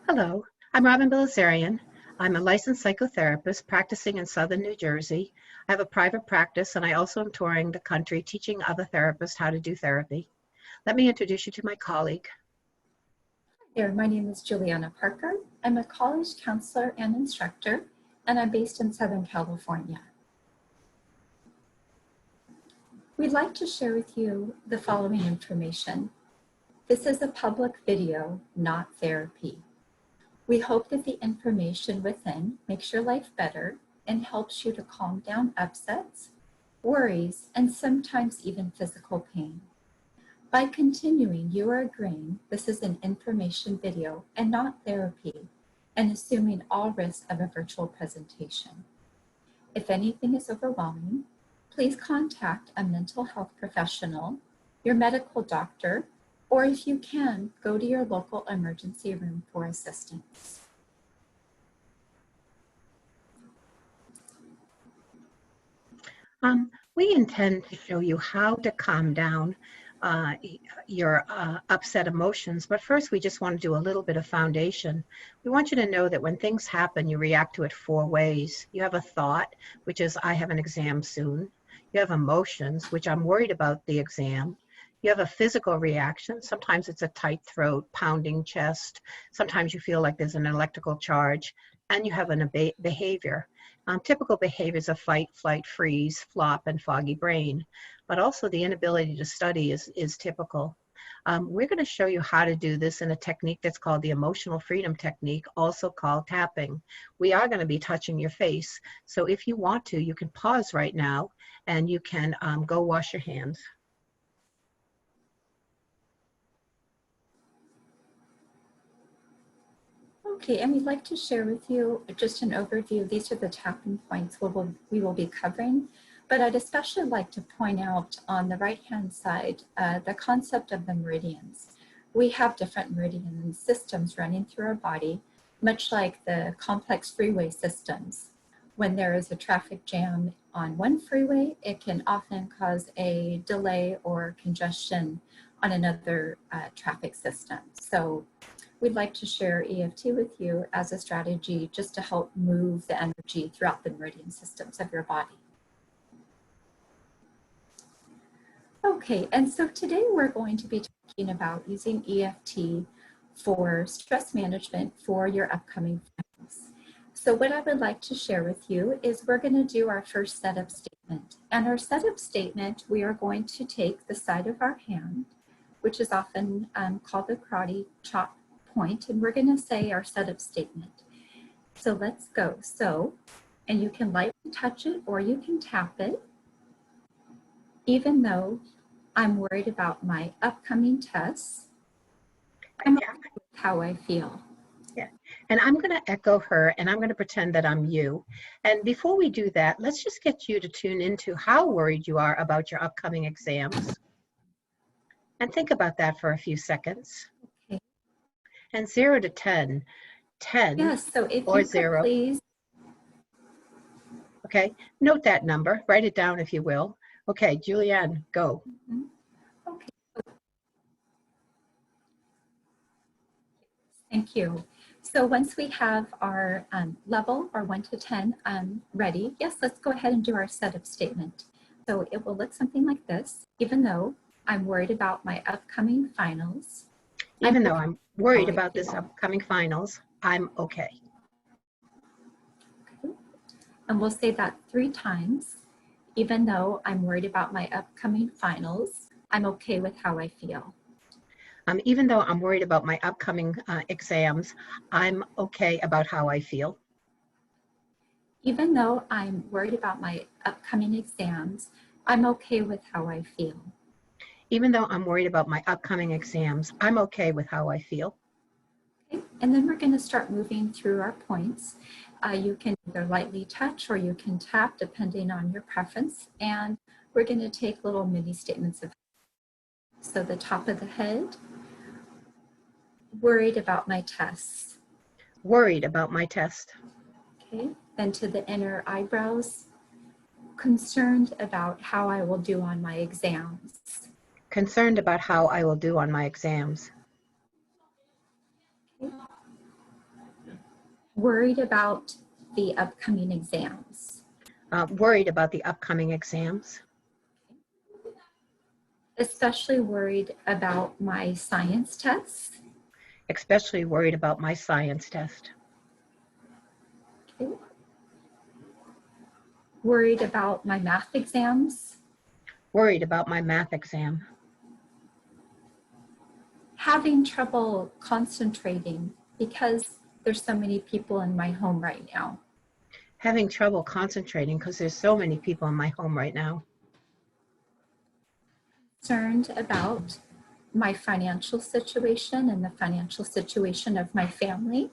Hello, I'm Robin Bilazarian. I'm a licensed psychotherapist practicing in Southern New Jersey. I have a private practice and I also am touring the country teaching other therapists how to do therapy. Let me introduce you to my colleague. Hi there, my name is Juliana Parker. I'm a college counselor and instructor, and I'm based in Southern California. We'd like to share with you the following information. This is a public video, not therapy. We hope that the information within makes your life better and helps you to calm down upsets, worries, and sometimes even physical pain. By continuing, you are agreeing this is an information video and not therapy, and assuming all risks of a virtual presentation. If anything is overwhelming, please contact a mental health professional, your medical doctor, or if you can, go to your local emergency room for assistance. We intend to show you how to calm down your upset emotions, but first we just want to do a little bit of foundation. We want you to know that when things happen, you react to it 4 ways. You have a thought, which is, I have an exam soon. You have emotions, which I'm worried about the exam. You have a physical reaction. Sometimes it's a tight throat, pounding chest. Sometimes you feel like there's an electrical charge. And you have a behavior. Typical behaviors of fight, flight, freeze, flop, and foggy brain. But also the inability to study is typical. We're going to show you how to do this in a technique that's called the emotional freedom technique, also called tapping. We are going to be touching your face. So if you want to, you can pause right now and you can go wash your hands. Okay, and we'd like to share with you just an overview. These are the tapping points we will be covering, but I'd especially like to point out on the right-hand side, the concept of the meridians. We have different meridian systems running through our body, much like the complex freeway systems. When there is a traffic jam on one freeway, it can often cause a delay or congestion on another traffic system. So we'd like to share EFT with you as a strategy just to help move the energy throughout the meridian systems of your body. Okay, and so today we're going to be talking about using EFT for stress management for your upcoming finals. So what I would like to share with you is we're going to do our first setup statement. And our setup statement, we are going to take the side of our hand, which is often called the karate chop point, and we're going to say our setup statement. So let's go. So, and you can lightly touch it or you can tap it. Even though I'm worried about my upcoming tests, I'm okay with how I feel. Yeah, and I'm going to echo her and I'm going to pretend that I'm you. And before we do that, let's just get you to tune into how worried you are about your upcoming exams. And think about that for a few seconds. Okay. And 0 to 10, 10 yes, so if or you 0. Could please. Okay, note that number, write it down if you will. Okay, Julianne, go. Okay. Thank you. So once we have our level, or 1 to 10 ready, yes, let's go ahead and do our setup statement. So it will look something like this. Even though I'm worried about my upcoming finals. Even though I'm worried about this upcoming finals, I'm okay. Okay. And we'll say that 3 times. Even though I'm worried about my upcoming finals, I'm okay with how I feel. Even though I'm worried about my upcoming exams, I'm okay about how I feel. Even though I'm worried about my upcoming exams, I'm okay with how I feel. Even though I'm worried about my upcoming exams, I'm okay with how I feel. Okay. And then we're going to start moving through our points. You can either lightly touch or you can tap depending on your preference. And we're going to take little mini statements of. So the top of the head, worried about my tests. Worried about my test. Okay. Then to the inner eyebrows, concerned about how I will do on my exams. Concerned about how I will do on my exams. Okay. Worried about the upcoming exams. Worried about the upcoming exams. Especially worried about my science tests. Especially worried about my science test. Okay. Worried about my math exams. Worried about my math exam. Having trouble concentrating because there's so many people in my home right now. Having trouble concentrating because there's so many people in my home right now. Concerned about my financial situation and the financial situation of my family.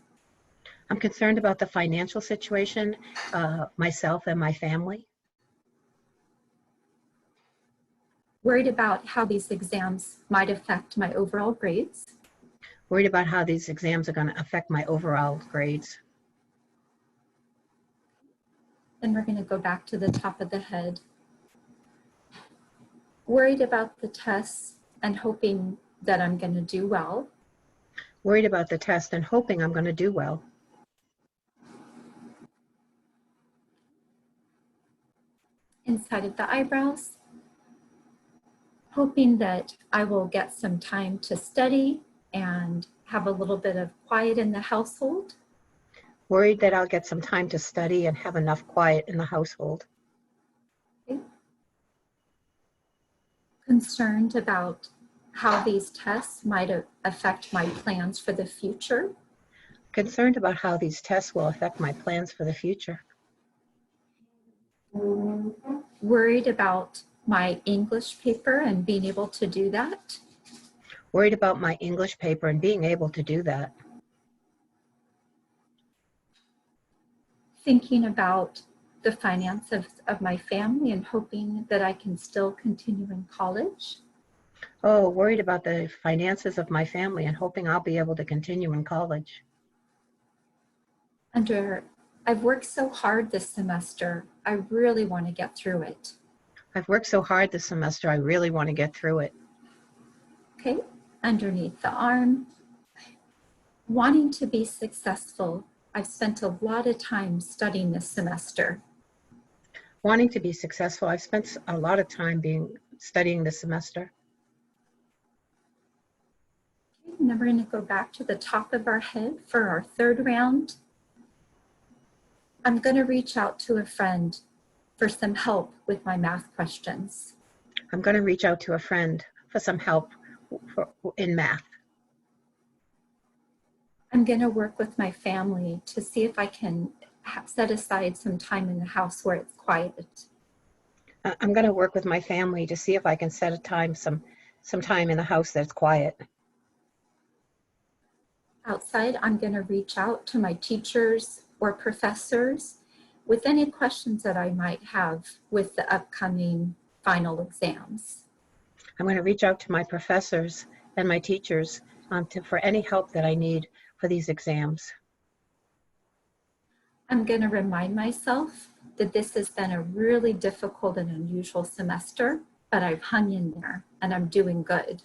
I'm concerned about the financial situation, myself and my family. Worried about how these exams might affect my overall grades. Worried about how these exams are going to affect my overall grades. Then we're going to go back to the top of the head. Worried about the tests and hoping that I'm going to do well. Worried about the test and hoping I'm going to do well. Inside of the eyebrows, hoping that I will get some time to study and have a little bit of quiet in the household. Worried that I'll get some time to study and have enough quiet in the household. Okay. Concerned about how these tests might affect my plans for the future. Concerned about how these tests will affect my plans for the future. Worried about my English paper and being able to do that. Worried about my English paper and being able to do that. Thinking about the finances of my family and hoping that I can still continue in college. Oh, worried about the finances of my family and hoping I'll be able to continue in college. I've worked so hard this semester. I really want to get through it. I've worked so hard this semester. I really want to get through it. Okay, underneath the arm. Wanting to be successful. I've spent a lot of time studying this semester. Wanting to be successful. I've spent a lot of time studying this semester. Okay, and then we're going to go back to the top of our head for our third round. I'm going to reach out to a friend for some help with my math questions. I'm going to reach out to a friend for some help in math. I'm going to work with my family to see if I can set aside some time in the house where it's quiet. I'm going to work with my family to see if I can set some time in the house that's quiet. Outside, I'm going to reach out to my teachers or professors with any questions that I might have with the upcoming final exams. I'm going to reach out to my professors and my teachers for any help that I need for these exams. I'm going to remind myself that this has been a really difficult and unusual semester, but I've hung in there and I'm doing good.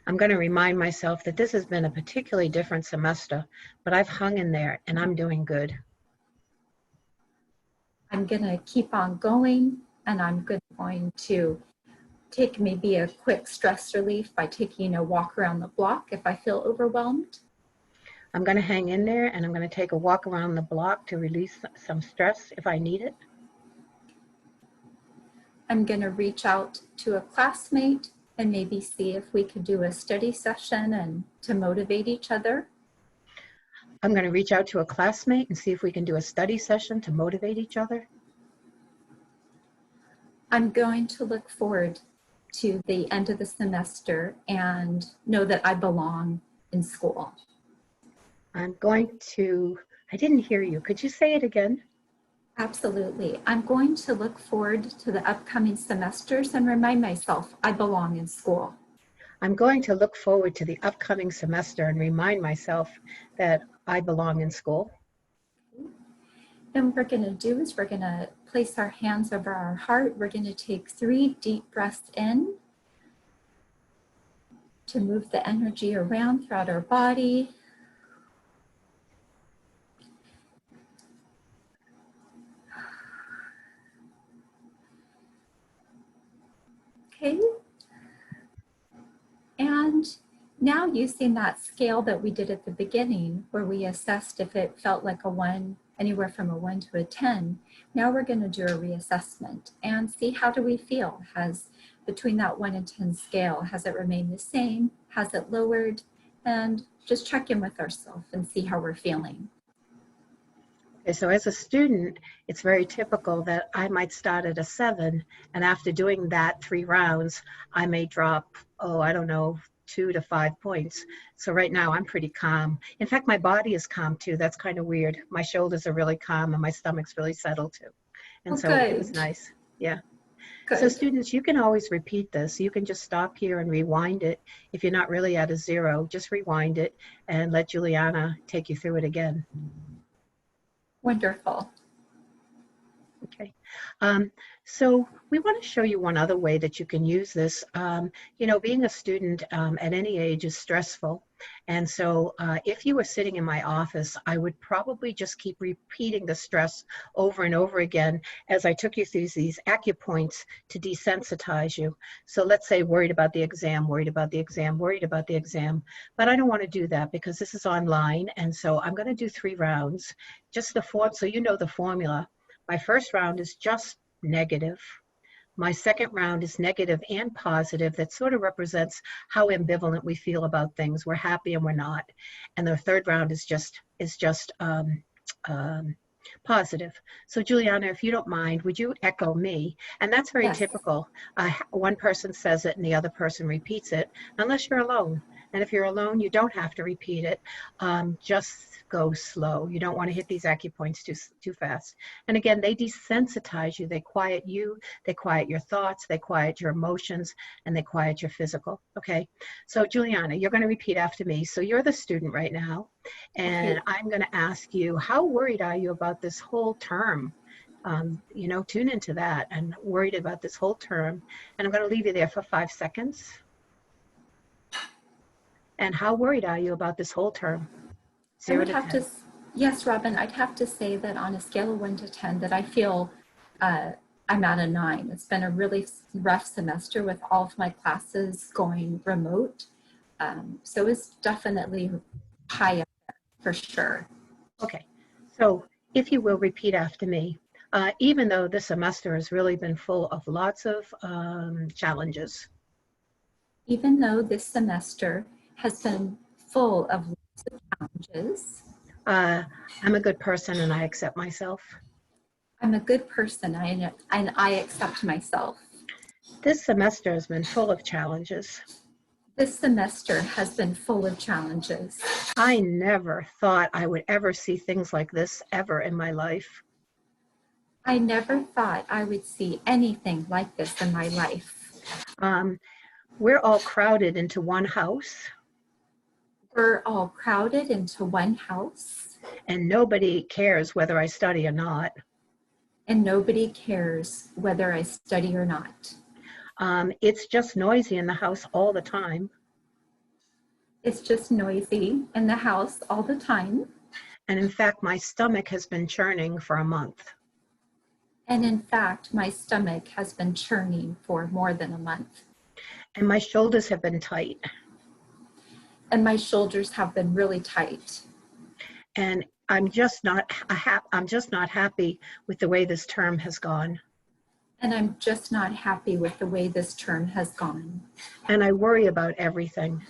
I'm going to remind myself that this has been a particularly different semester, but I've hung in there and I'm doing good. I'm going to keep on going, and I'm going to take maybe a quick stress relief by taking a walk around the block if I feel overwhelmed. I'm going to hang in there and I'm going to take a walk around the block to release some stress if I need it. I'm going to reach out to a classmate and maybe see if we could do a study session and to motivate each other. I'm going to reach out to a classmate and see if we can do a study session to motivate each other. I'm going to look forward to the end of the semester and know that I belong in school. I didn't hear you. Could you say it again? Absolutely. I'm going to look forward to the upcoming semesters and remind myself I belong in school. I'm going to look forward to the upcoming semester and remind myself that I belong in school. Then what we're going to do is we're going to place our hands over our heart. We're going to take 3 deep breaths in to move the energy around throughout our body. Okay. And now using that scale that we did at the beginning, where we assessed if it felt like a 1, anywhere from a 1 to a 10, now we're going to do a reassessment and see how do we feel. Has between that 1 and 10 scale, has it remained the same? Has it lowered? And just check in with ourselves and see how we're feeling. Okay, so as a student, it's very typical that I might start at a 7, and after doing that 3 rounds, I may drop, I don't know, 2 to 5 points. So right now I'm pretty calm. In fact, my body is calm too. That's kind of weird. My shoulders are really calm and my stomach's really settled too. And so good. it was nice. Yeah. Good. So students, you can always repeat this. You can just stop here and rewind it. If you're not really at a 0, just rewind it and let Juliana take you through it again. Wonderful. Okay. So we want to show you one other way that you can use this. Being a student at any age is stressful. And so if you were sitting in my office, I would probably just keep repeating the stress over and over again as I took you through these acupoints to desensitize you. So let's say worried about the exam, worried about the exam, worried about the exam. But I don't want to do that because this is online. And so I'm going to do 3 rounds, just the form, so you know the formula. My first round is just negative. My second round is negative and positive. That sort of represents how ambivalent we feel about things. We're happy and we're not. And the third round is just positive. So Juliana, if you don't mind, would you echo me? And that's very typical. One person says it and the other person repeats it, unless you're alone. And if you're alone, you don't have to repeat it. Just go slow. You don't want to hit these acupoints too fast. And again, they desensitize you. They quiet you. They quiet your thoughts. They quiet your emotions. And they quiet your physical. Okay. So Juliana, you're going to repeat after me. So you're the student right now. And I'm going to ask you, how worried are you about this whole term? Tune into that and worried about this whole term. And I'm going to leave you there for 5 seconds. And how worried are you about this whole term? 0 to 10. Yes, Robin, I'd have to say that on a scale of 1 to 10, that I feel I'm at a 9. It's been a really rough semester with all of my classes going remote. So it's definitely high up there, for sure. Okay, so if you will repeat after me, even though this semester has really been full of lots of challenges. Even though this semester has been full of lots of challenges. I'm a good person and I accept myself. I'm a good person and I accept myself. This semester has been full of challenges. This semester has been full of challenges. I never thought I would ever see things like this ever in my life. I never thought I would see anything like this in my life. We're all crowded into one house. We're all crowded into one house. And nobody cares whether I study or not. And nobody cares whether I study or not. It's just noisy in the house all the time. It's just noisy in the house all the time. And in fact, my stomach has been churning for a month. And in fact, my stomach has been churning for more than a month. And my shoulders have been tight. And my shoulders have been really tight. And I'm just not happy with the way this term has gone. And I'm just not happy with the way this term has gone. And I worry about everything.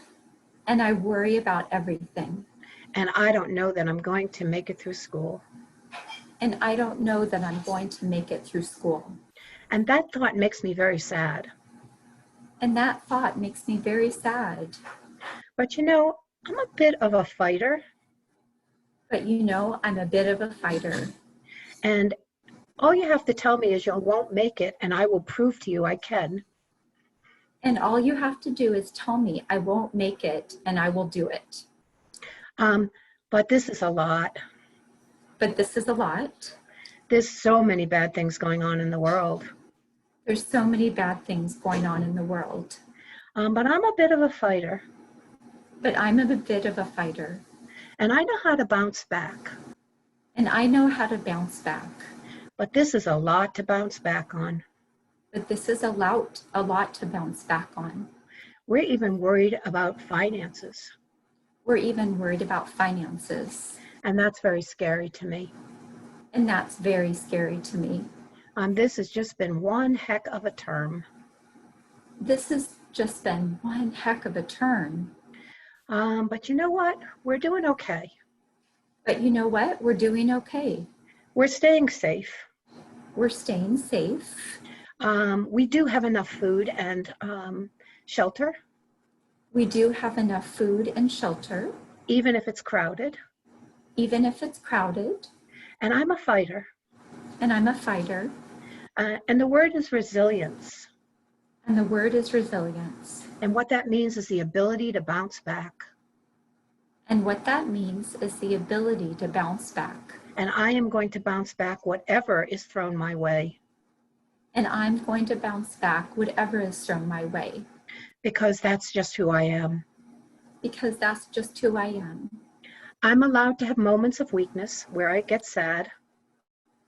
And I worry about everything. And I don't know that I'm going to make it through school. And I don't know that I'm going to make it through school. And that thought makes me very sad. And that thought makes me very sad. But I'm a bit of a fighter. But I'm a bit of a fighter. And all you have to tell me is you won't make it, and I will prove to you I can. And all you have to do is tell me I won't make it, and I will do it. But this is a lot. But this is a lot. There's so many bad things going on in the world. There's so many bad things going on in the world. But I'm a bit of a fighter. But I'm a bit of a fighter. And I know how to bounce back. And I know how to bounce back. But this is a lot to bounce back on. but this is a lot to bounce back on. We're even worried about finances. We're even worried about finances. And that's very scary to me. And that's very scary to me. This has just been one heck of a term. This has just been one heck of a term. But you know what? We're doing okay. But you know what? We're doing okay. We're staying safe. We're staying safe. We do have enough food and shelter. We do have enough food and shelter. Even if it's crowded. Even if it's crowded. And I'm a fighter. And I'm a fighter. And the word is resilience. And the word is resilience. And what that means is the ability to bounce back. And what that means is the ability to bounce back. And I am going to bounce back whatever is thrown my way. And I'm going to bounce back whatever is thrown my way. Because that's just who I am. Because that's just who I am. I'm allowed to have moments of weakness where I get sad.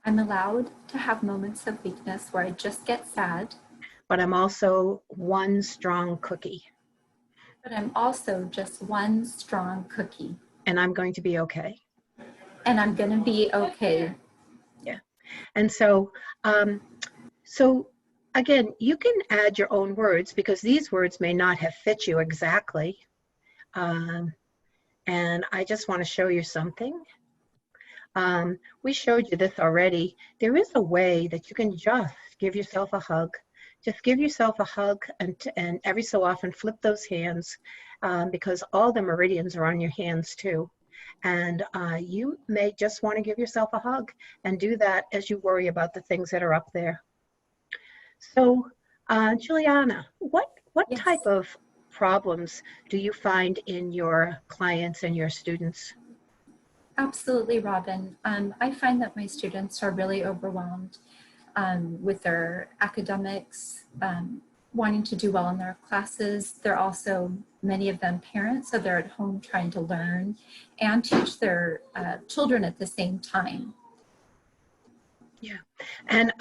I'm allowed to have moments of weakness where I just get sad. But I'm also one strong cookie. But I'm also just one strong cookie. And I'm going to be okay. And I'm going to be okay. Yeah. And so, again, you can add your own words because these words may not have fit you exactly. And I just want to show you something. We showed you this already. There is a way that you can just give yourself a hug. Just give yourself a hug and every so often flip those hands because all the meridians are on your hands too. And you may just want to give yourself a hug and do that as you worry about the things that are up there. So, Juliana, what Yes. type of problems do you find in your clients and your students? Absolutely, Robin. I find that my students are really overwhelmed with their academics, wanting to do well in their classes. They're also, many of them, parents, so they're at home trying to learn and teach their children at the same time. Yeah, and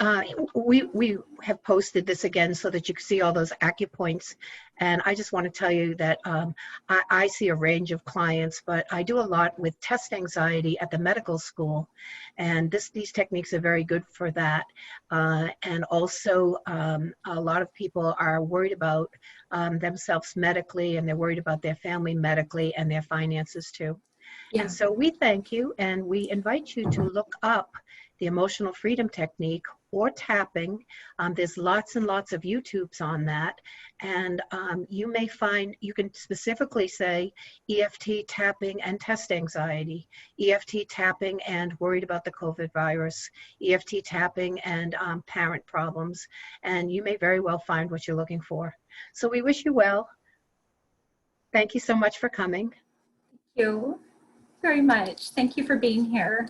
we have posted this again so that you can see all those acupoints. And I just want to tell you that I see a range of clients, but I do a lot with test anxiety at the medical school. And these techniques are very good for that. And also a lot of people are worried about themselves medically, and they're worried about their family medically and their finances too. Yeah. And so we thank you and we invite you to look up the emotional freedom technique or tapping. There's lots and lots of YouTubes on that. And you may find, you can specifically say EFT tapping and test anxiety, EFT tapping and worried about the COVID virus, EFT tapping and parent problems. And you may very well find what you're looking for. So we wish you well. Thank you so much for coming. Thank you very much. Thank you for being here.